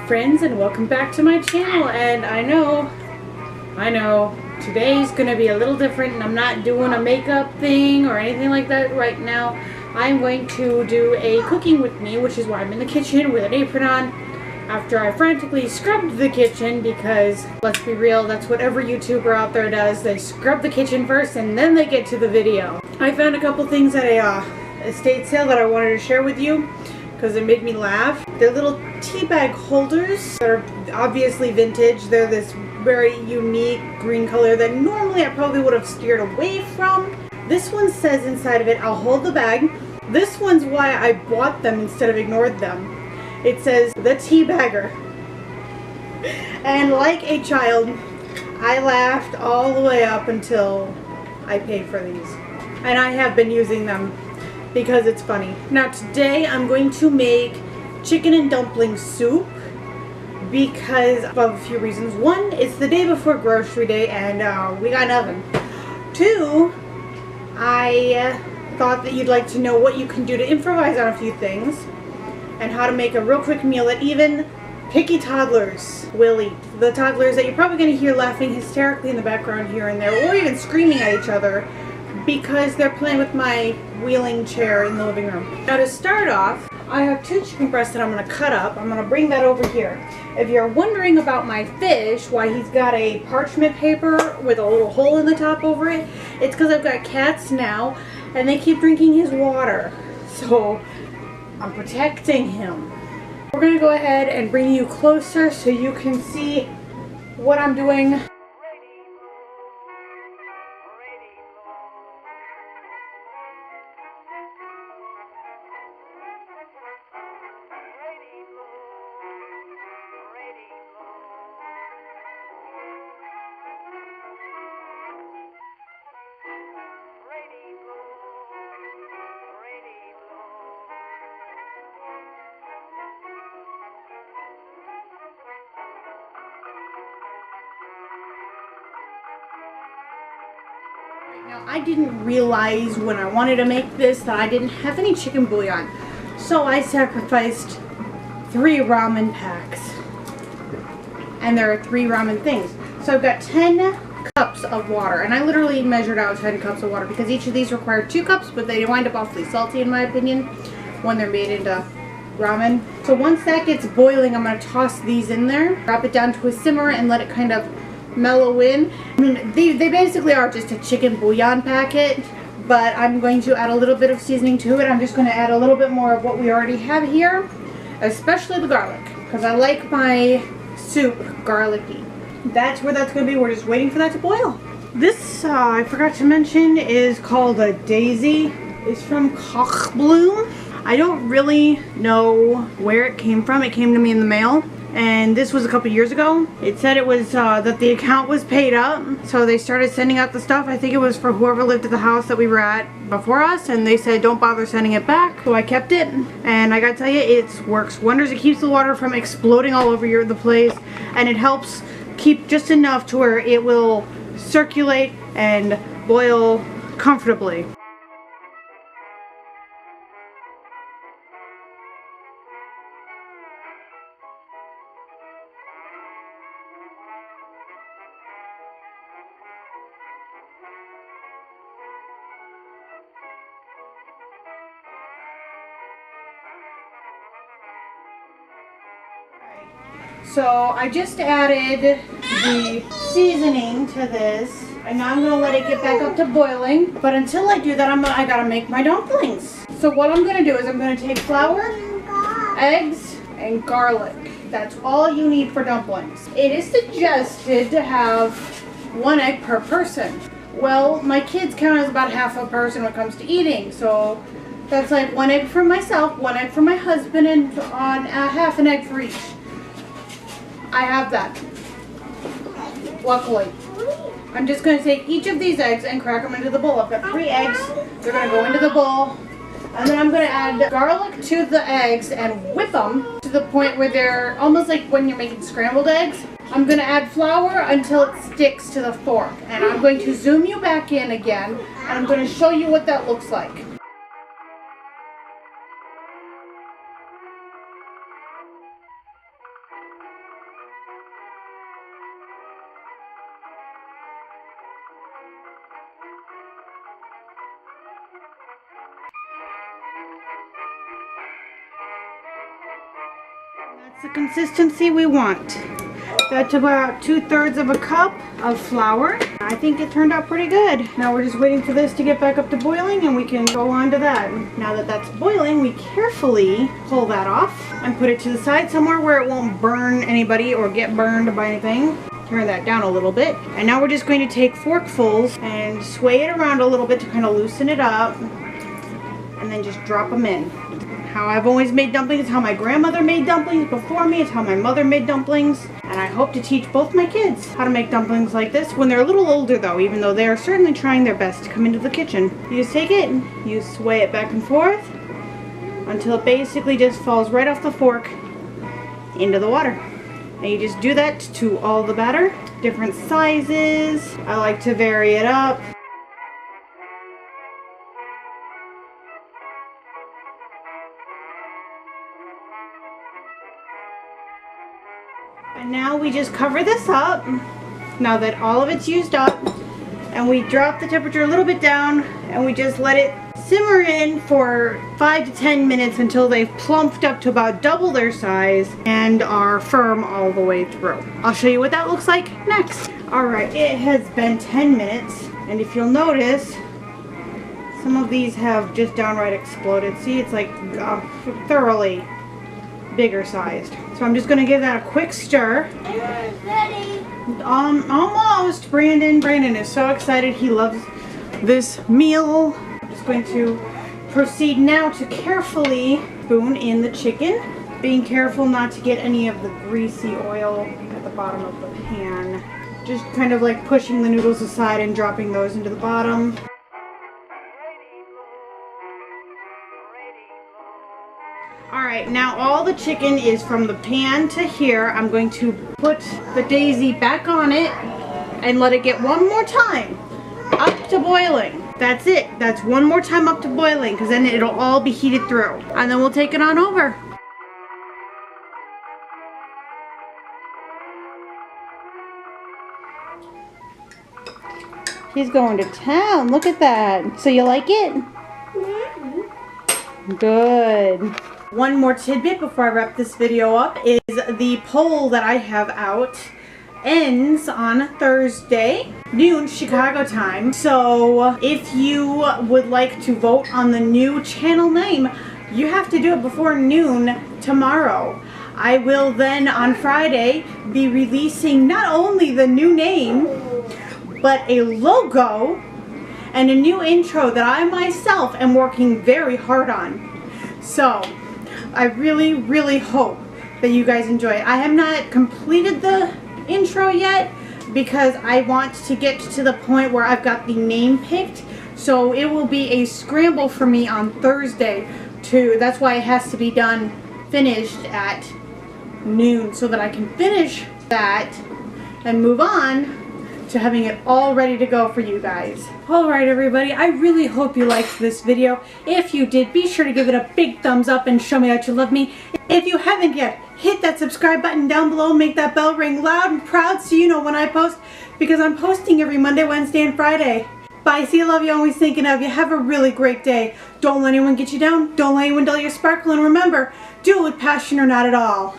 friends, and welcome back to my channel. And I know today's gonna be a little different, and I'm not doing a makeup thing or anything like that right now. I'm going to do a cooking with me, which is why I'm in the kitchen with an apron on after I frantically scrubbed the kitchen, because let's be real, that's what every YouTuber out there does. They scrub the kitchen first and then they get to the video. I found a couple things at a estate sale that I wanted to share with you because it made me laugh. They're little tea bag holders that are obviously vintage. They're this very unique green color that normally I probably would have steered away from. This one says inside of it, "I'll hold the bag." This one's why I bought them instead of ignored them. It says, "The tea bagger." And like a child, I laughed all the way up until I paid for these. And I have been using them because it's funny. Now today I'm going to make chicken and dumpling soup because of a few reasons. One, it's the day before grocery day and we got nothing. Two, I thought that you'd like to know what you can do to improvise on a few things and how to make a real quick meal that even picky toddlers will eat. The toddlers that you're probably going to hear laughing hysterically in the background here and there, or even screaming at each other because they're playing with my wheeling chair in the living room. Now to start off, I have 2 chicken breasts that I'm going to cut up. I'm going to bring that over here. If you're wondering about my fish, why he's got a parchment paper with a little hole in the top over it, it's because I've got cats now and they keep drinking his water. So I'm protecting him. We're going to go ahead and bring you closer so you can see what I'm doing. Now, I didn't realize when I wanted to make this that I didn't have any chicken bouillon. So I sacrificed 3 ramen packs. And there are 3 ramen things. So I've got 10 cups of water. And I literally measured out 10 cups of water because each of these require 2 cups, but they wind up awfully salty in my opinion when they're made into ramen. So once that gets boiling, I'm going to toss these in there, drop it down to a simmer, and let it kind of mellow in. I mean, they basically are just a chicken bouillon packet, but I'm going to add a little bit of seasoning to it. I'm just going to add a little bit more of what we already have here, especially the garlic, because I like my soup garlicky. That's where that's going to be. We're just waiting for that to boil. This, I forgot to mention, is called a daisy. It's from Kochbloom. I don't really know where it came from. It came to me in the mail. And this was a couple years ago. It said it was that the account was paid up, so they started sending out the stuff. I think it was for whoever lived at the house that we were at before us, and they said don't bother sending it back. So I kept it, and I gotta tell you, it works wonders. It keeps the water from exploding all over the place, and it helps keep just enough to where it will circulate and boil comfortably. So I just added the seasoning to this, and now I'm going to let it get back up to boiling. But until I do that, I gotta make my dumplings. So what I'm going to do is I'm going to take flour, eggs, and garlic. That's all you need for dumplings. It is suggested to have 1 egg per person. Well, my kids count as about half a person when it comes to eating, so that's like 1 egg for myself, 1 egg for my husband, and on half an egg for each. I have that, luckily. I'm just going to take each of these eggs and crack them into the bowl. I've got 3 eggs. They're going to go into the bowl. And then I'm going to add garlic to the eggs and whip them to the point where they're almost like when you're making scrambled eggs. I'm going to add flour until it sticks to the fork. And I'm going to zoom you back in again, and I'm going to show you what that looks like. It's the consistency we want. That's about 2/3 of a cup of flour. I think it turned out pretty good. Now we're just waiting for this to get back up to boiling and we can go on to that. Now that that's boiling, we carefully pull that off and put it to the side somewhere where it won't burn anybody or get burned by anything. Turn that down a little bit. And now we're just going to take forkfuls and sway it around a little bit to kind of loosen it up. And then just drop them in. How I've always made dumplings, it's how my grandmother made dumplings before me, it's how my mother made dumplings. And I hope to teach both my kids how to make dumplings like this when they're a little older though, even though they are certainly trying their best to come into the kitchen. You just take it, you sway it back and forth until it basically just falls right off the fork into the water. And you just do that to all the batter, different sizes. I like to vary it up. And now we just cover this up, now that all of it's used up, and we drop the temperature a little bit down, and we just let it simmer in for 5 to 10 minutes until they've plumped up to about double their size and are firm all the way through. I'll show you what that looks like next. Alright, it has been 10 minutes, and if you'll notice, some of these have just downright exploded. See, it's like thoroughly bigger sized. So I'm just going to give that a quick stir. Ready? Almost. Brandon is so excited. He loves this meal. I'm just going to proceed now to carefully spoon in the chicken. Being careful not to get any of the greasy oil at the bottom of the pan. Just kind of like pushing the noodles aside and dropping those into the bottom. Alright, now all the chicken is from the pan to here. I'm going to put the daisy back on it and let it get one more time up to boiling. That's it. That's one more time up to boiling because then it'll all be heated through. And then we'll take it on over. He's going to town. Look at that. So you like it? Mm-hmm. Good. One more tidbit before I wrap this video up is the poll that I have out ends on Thursday, noon Chicago time. So if you would like to vote on the new channel name, you have to do it before noon tomorrow. I will then on Friday be releasing not only the new name, but a logo and a new intro that I myself am working very hard on. So I really hope that you guys enjoy it. I have not completed the intro yet because I want to get to the point where I've got the name picked. So it will be a scramble for me on Thursday too. That's why it has to be done, finished at noon so that I can finish that and move on to having it all ready to go for you guys. Alright everybody, I really hope you liked this video. If you did, be sure to give it a big thumbs up and show me that you love me. If you haven't yet, hit that subscribe button down below, make that bell ring loud and proud so you know when I post, because I'm posting every Monday, Wednesday, and Friday. Bye, see you, love you, always thinking of you. Have a really great day. Don't let anyone get you down, don't let anyone dull your sparkle, and remember, do it with passion or not at all.